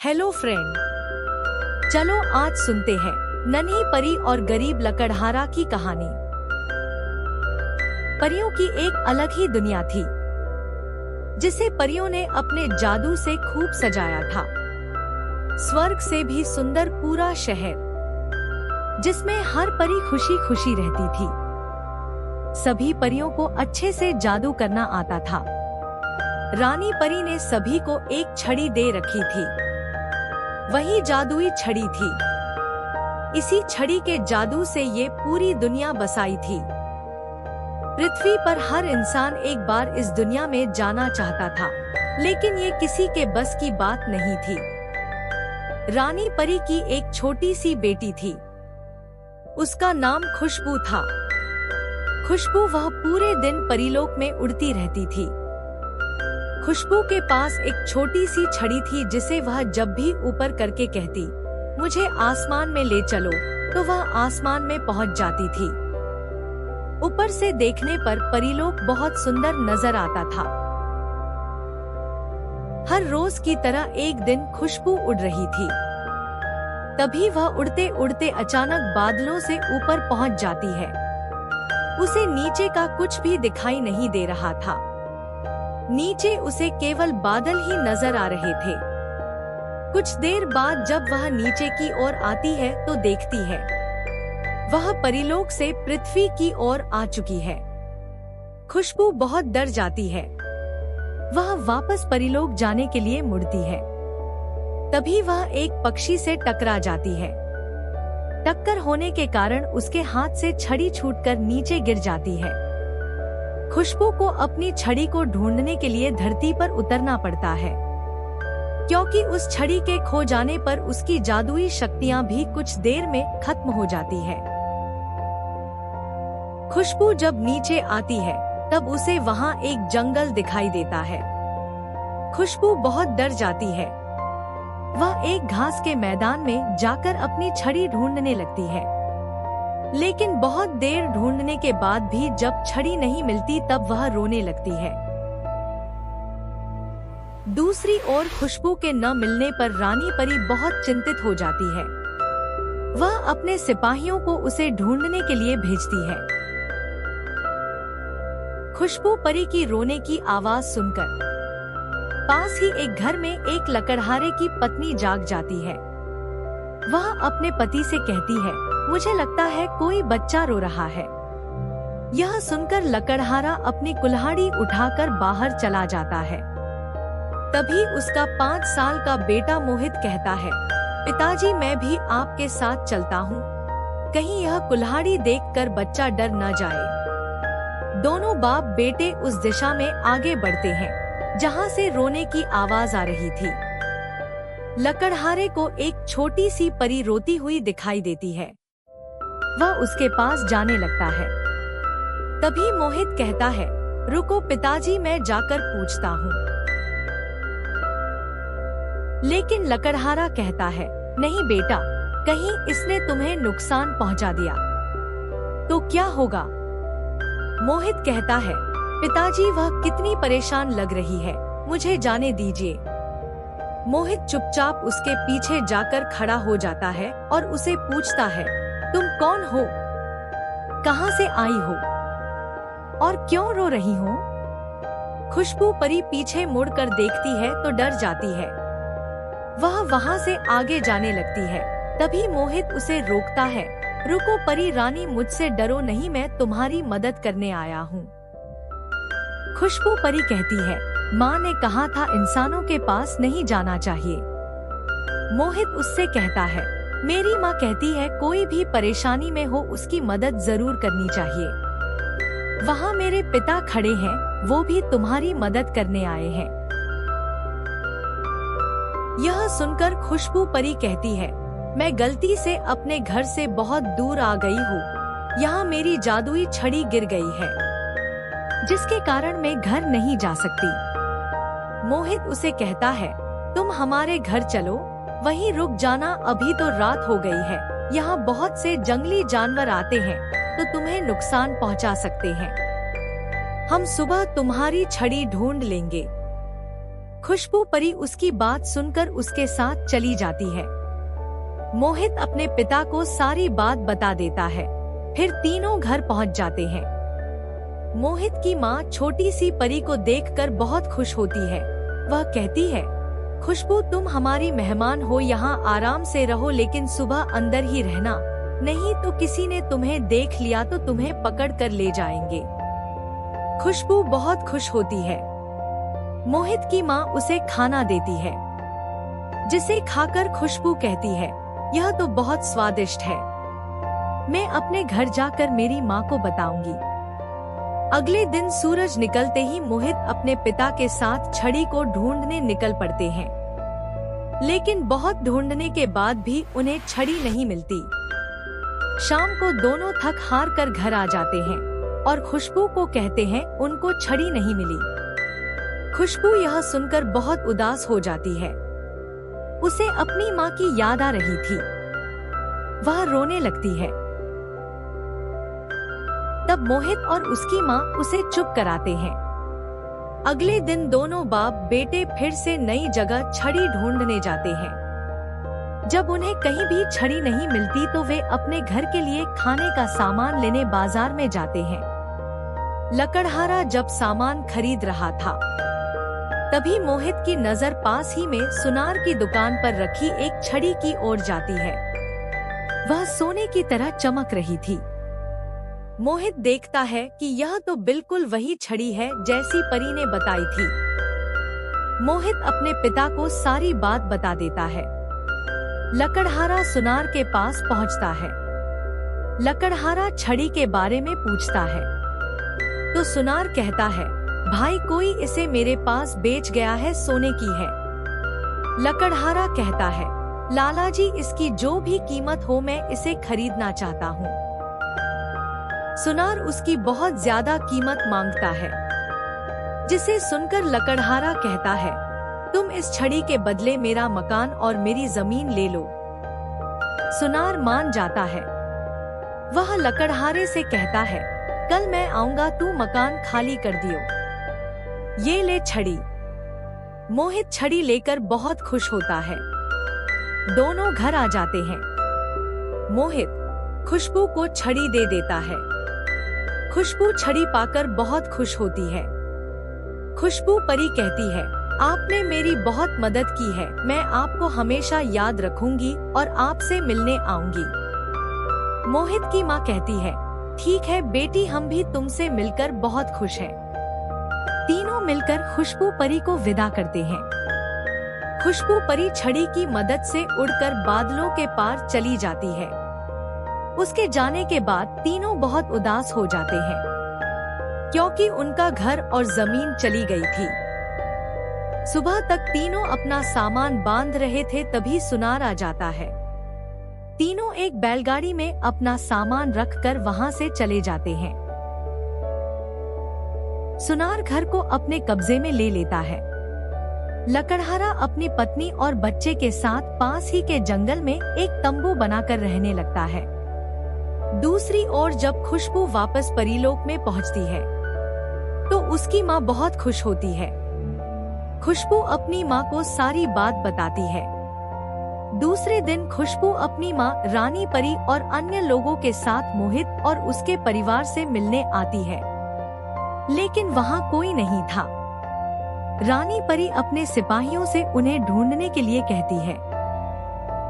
Hello friend, चलो आज सुनते हैं नन्ही परी और गरीब लकड़हारा की कहानी। परियों की एक अलग ही दुनिया थी, जिसे परियों ने अपने जादू से खूब सजाया था। स्वर्ग से भी सुंदर पूरा शहर, जिसमें हर परी खुशी खुशी रहती थी। सभी परियों को अच्छे से जादू करना आता था। रानी परी ने सभी को एक छड़ी दे रखी थी। वही जादुई छड़ी थी। इसी छड़ी के जादू से ये पूरी दुनिया बसाई थी। पृथ्वी पर हर इंसान एक बार इस दुनिया में जाना चाहता था, लेकिन ये किसी के बस की बात नहीं थी। रानी परी की एक छोटी सी बेटी थी। उसका नाम खुशबू था। खुशबू वह पूरे दिन परीलोक में उड़ती रहती थी। खुशबू के पास एक छोटी सी छड़ी थी, जिसे वह जब भी ऊपर करके कहती, मुझे आसमान में ले चलो, तो वह आसमान में पहुंच जाती थी। ऊपर से देखने पर परीलोक बहुत सुंदर नजर आता था। हर रोज की तरह एक दिन खुशबू उड़ रही थी। तभी वह उड़ते उड़ते अचानक बादलों से ऊपर पहुंच जाती है। उसे नीचे का कुछ भी दिखाई नहीं दे रहा था। नीचे उसे केवल बादल ही नजर आ रहे थे। कुछ देर बाद जब वह नीचे की ओर आती है तो देखती है वह परीलोक से पृथ्वी की ओर आ चुकी है। खुशबू बहुत डर जाती है। वह वापस परीलोक जाने के लिए मुड़ती है। तभी वह एक पक्षी से टकरा जाती है। टक्कर होने के कारण उसके हाथ से छड़ी छूटकर नीचे गिर जाती है। खुशबू को अपनी छड़ी को ढूंढने के लिए धरती पर उतरना पड़ता है, क्योंकि उस छड़ी के खो जाने पर उसकी जादुई शक्तियां भी कुछ देर में खत्म हो जाती है। खुशबू जब नीचे आती है तब उसे वहां एक जंगल दिखाई देता है। खुशबू बहुत डर जाती है। वह एक घास के मैदान में जाकर अपनी छड़ी ढूंढने लगती है, लेकिन बहुत देर ढूंढने के बाद भी जब छड़ी नहीं मिलती तब वह रोने लगती है। दूसरी ओर खुशबू के न मिलने पर रानी परी बहुत चिंतित हो जाती है। वह अपने सिपाहियों को उसे ढूंढने के लिए भेजती है। खुशबू परी की रोने की आवाज सुनकर पास ही एक घर में एक लकड़हारे की पत्नी जाग जाती है। वह अपने पति से कहती है, मुझे लगता है कोई बच्चा रो रहा है। यह सुनकर लकड़हारा अपनी कुल्हाड़ी उठाकर बाहर चला जाता है। तभी उसका 5 साल का बेटा मोहित कहता है, पिताजी मैं भी आपके साथ चलता हूँ। कहीं यह कुल्हाड़ी देखकर बच्चा डर न जाए। दोनों बाप बेटे उस दिशा में आगे बढ़ते हैं जहाँ से रोने की आवाज आ रही थी। लकड़हारे को एक छोटी सी परी रोती हुई दिखाई देती है। वह उसके पास जाने लगता है। तभी मोहित कहता है, रुको पिताजी मैं जाकर पूछता हूँ। लेकिन लकड़हारा कहता है, नहीं बेटा, कहीं इसने तुम्हें नुकसान पहुँचा दिया तो क्या होगा। मोहित कहता है, पिताजी वह कितनी परेशान लग रही है, मुझे जाने दीजिए। मोहित चुपचाप उसके पीछे जाकर खड़ा हो जाता है और उसे पूछता है, तुम कौन हो, कहाँ से आई हो और क्यों रो रही हो। खुशबू परी पीछे मुड़कर देखती है तो डर जाती है। वह वहाँ से आगे जाने लगती है। तभी मोहित उसे रोकता है, रुको परी रानी, मुझसे डरो नहीं, मैं तुम्हारी मदद करने आया हूँ। खुशबू परी कहती है, माँ ने कहा था इंसानों के पास नहीं जाना चाहिए। मोहित उससे कहता है, मेरी माँ कहती है कोई भी परेशानी में हो उसकी मदद जरूर करनी चाहिए। वहाँ मेरे पिता खड़े हैं, वो भी तुम्हारी मदद करने आए हैं। यह सुनकर खुशबू परी कहती है, मैं गलती से अपने घर से बहुत दूर आ गई हूँ। यहाँ मेरी जादुई छड़ी गिर गई है, जिसके कारण मैं घर नहीं जा सकती। मोहित उसे कहता है, तुम हमारे घर चलो, वहीं रुक जाना, अभी तो रात हो गई है। यहाँ बहुत से जंगली जानवर आते हैं तो तुम्हें नुकसान पहुँचा सकते हैं। हम सुबह तुम्हारी छड़ी ढूंढ लेंगे। खुशबू परी उसकी बात सुनकर उसके साथ चली जाती है। मोहित अपने पिता को सारी बात बता देता है। फिर तीनों घर पहुंच जाते हैं। मोहित की माँ छोटी सी परी को देखकर बहुत खुश होती है। वह कहती है, खुशबू तुम हमारी मेहमान हो, यहाँ आराम से रहो, लेकिन सुबह अंदर ही रहना, नहीं तो किसी ने तुम्हें देख लिया तो तुम्हें पकड़ कर ले जाएंगे। खुशबू बहुत खुश होती है। मोहित की माँ उसे खाना देती है, जिसे खाकर खुशबू कहती है, यह तो बहुत स्वादिष्ट है। मैं अपने घर जाकर मेरी माँ को बताऊंगी। अगले दिन सूरज निकलते ही मोहित अपने पिता के साथ छड़ी को ढूंढने निकल पड़ते हैं, लेकिन बहुत ढूंढने के बाद भी उन्हें छड़ी नहीं मिलती। शाम को दोनों थक हार कर घर आ जाते हैं और खुशबू को कहते हैं उनको छड़ी नहीं मिली। खुशबू यह सुनकर बहुत उदास हो जाती है। उसे अपनी माँ की याद आ रही थी। वह रोने लगती है। तब मोहित और उसकी माँ उसे चुप कराते हैं। अगले दिन दोनों बाप बेटे फिर से नई जगह छड़ी ढूंढने जाते हैं। जब उन्हें कहीं भी छड़ी नहीं मिलती तो वे अपने घर के लिए खाने का सामान लेने बाजार में जाते हैं। लकड़हारा जब सामान खरीद रहा था, तभी मोहित की नजर पास ही में सुनार की दुकान पर रखी एक छड़ी की ओर जाती है। वह सोने की तरह चमक रही थी। मोहित देखता है कि यह तो बिल्कुल वही छड़ी है जैसी परी ने बताई थी। मोहित अपने पिता को सारी बात बता देता है। लकड़हारा सुनार के पास पहुंचता है। लकड़हारा छड़ी के बारे में पूछता है, तो सुनार कहता है, भाई कोई इसे मेरे पास बेच गया है, सोने की है। लकड़हारा कहता है, लाला जी इसकी जो भी कीमत हो मैं इसे खरीदना चाहता हूँ। सुनार उसकी बहुत ज्यादा कीमत मांगता है, जिसे सुनकर लकड़हारा कहता है, तुम इस छड़ी के बदले मेरा मकान और मेरी जमीन ले लो। सुनार मान जाता है। वह लकड़हारे से कहता है, कल मैं आऊंगा, तू मकान खाली कर दियो। ये ले छड़ी। मोहित छड़ी लेकर बहुत खुश होता है। दोनों घर आ जाते हैं। मोहित खुशबू को छड़ी दे देता है। खुशबू छड़ी पाकर बहुत खुश होती है। खुशबू परी कहती है, आपने मेरी बहुत मदद की है, मैं आपको हमेशा याद रखूंगी और आपसे मिलने आऊंगी। मोहित की माँ कहती है, ठीक है बेटी, हम भी तुमसे मिलकर बहुत खुश हैं। तीनों मिलकर खुशबू परी को विदा करते हैं। खुशबू परी छड़ी की मदद से उड़कर बादलों के पार चली जाती है। उसके जाने के बाद तीनों बहुत उदास हो जाते हैं, क्योंकि उनका घर और जमीन चली गई थी। सुबह तक तीनों अपना सामान बांध रहे थे, तभी सुनार आ जाता है। तीनों एक बैलगाड़ी में अपना सामान रखकर वहां से चले जाते हैं। सुनार घर को अपने कब्जे में ले लेता है। लकड़हारा अपनी पत्नी और बच्चे के साथ पास ही के जंगल में एक तंबू बनाकर रहने लगता है। दूसरी ओर जब खुशबू वापस परीलोक में पहुंचती है, तो उसकी माँ बहुत खुश होती है। खुशबू अपनी माँ को सारी बात बताती है। दूसरे दिन खुशबू अपनी माँ रानी परी और अन्य लोगों के साथ मोहित और उसके परिवार से मिलने आती है, लेकिन वहाँ कोई नहीं था। रानी परी अपने सिपाहियों से उन्हें ढूंढने के लिए कहती है।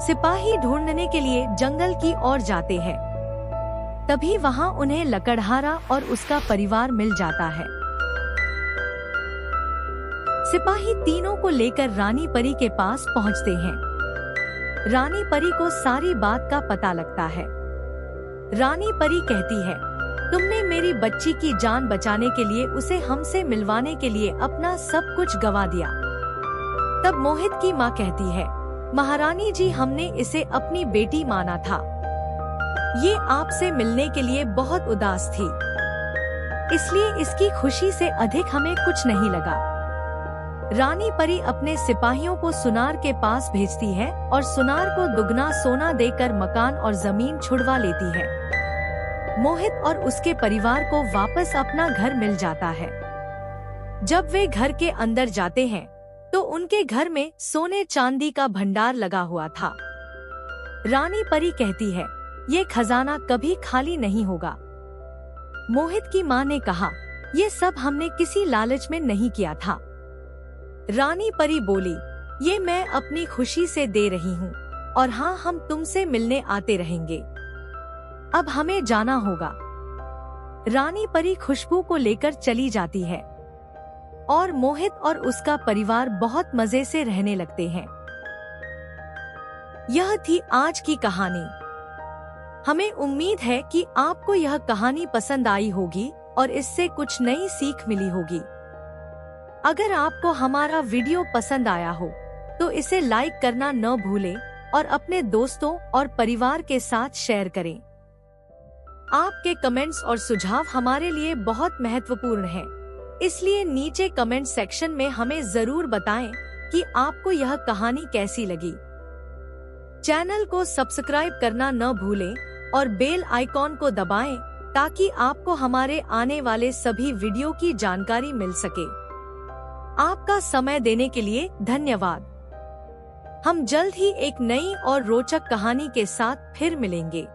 सिपाही ढूंढने के लिए जंगल की ओर जाते हैं। तभी वहाँ उन्हें लकड़हारा और उसका परिवार मिल जाता है। सिपाही तीनों को लेकर रानी परी के पास पहुँचते हैं। रानी परी को सारी बात का पता लगता है। रानी परी कहती है, तुमने मेरी बच्ची की जान बचाने के लिए, उसे हमसे मिलवाने के लिए अपना सब कुछ गवा दिया। तब मोहित की माँ कहती है, महारानी जी हमने इसे अपनी बेटी माना था। ये आपसे मिलने के लिए बहुत उदास थी, इसलिए इसकी खुशी से अधिक हमें कुछ नहीं लगा। रानी परी अपने सिपाहियों को सुनार के पास भेजती है और सुनार को दुगना सोना देकर मकान और जमीन छुड़वा लेती है। मोहित और उसके परिवार को वापस अपना घर मिल जाता है। जब वे घर के अंदर जाते हैं, तो उनके घर में सोने चांदी का भंडार लगा हुआ था। रानी परी कहती है, ये खजाना कभी खाली नहीं होगा। मोहित की माँ ने कहा, ये सब हमने किसी लालच में नहीं किया था। रानी परी बोली, ये मैं अपनी खुशी से दे रही हूँ, और हाँ, हम तुमसे मिलने आते रहेंगे। अब हमें जाना होगा। रानी परी खुशबू को लेकर चली जाती है और मोहित और उसका परिवार बहुत मजे से रहने लगते हैं। यह थी आज की कहानी। हमें उम्मीद है कि आपको यह कहानी पसंद आई होगी और इससे कुछ नई सीख मिली होगी। अगर आपको हमारा वीडियो पसंद आया हो तो इसे लाइक करना न भूलें और अपने दोस्तों और परिवार के साथ शेयर करें। आपके कमेंट्स और सुझाव हमारे लिए बहुत महत्वपूर्ण हैं, इसलिए नीचे कमेंट सेक्शन में हमें जरूर बताएं कि आपको यह कहानी कैसी लगी। चैनल को सब्सक्राइब करना न भूलें और बेल आइकॉन को दबाएं ताकि आपको हमारे आने वाले सभी वीडियो की जानकारी मिल सके। आपका समय देने के लिए धन्यवाद। हम जल्द ही एक नई और रोचक कहानी के साथ फिर मिलेंगे।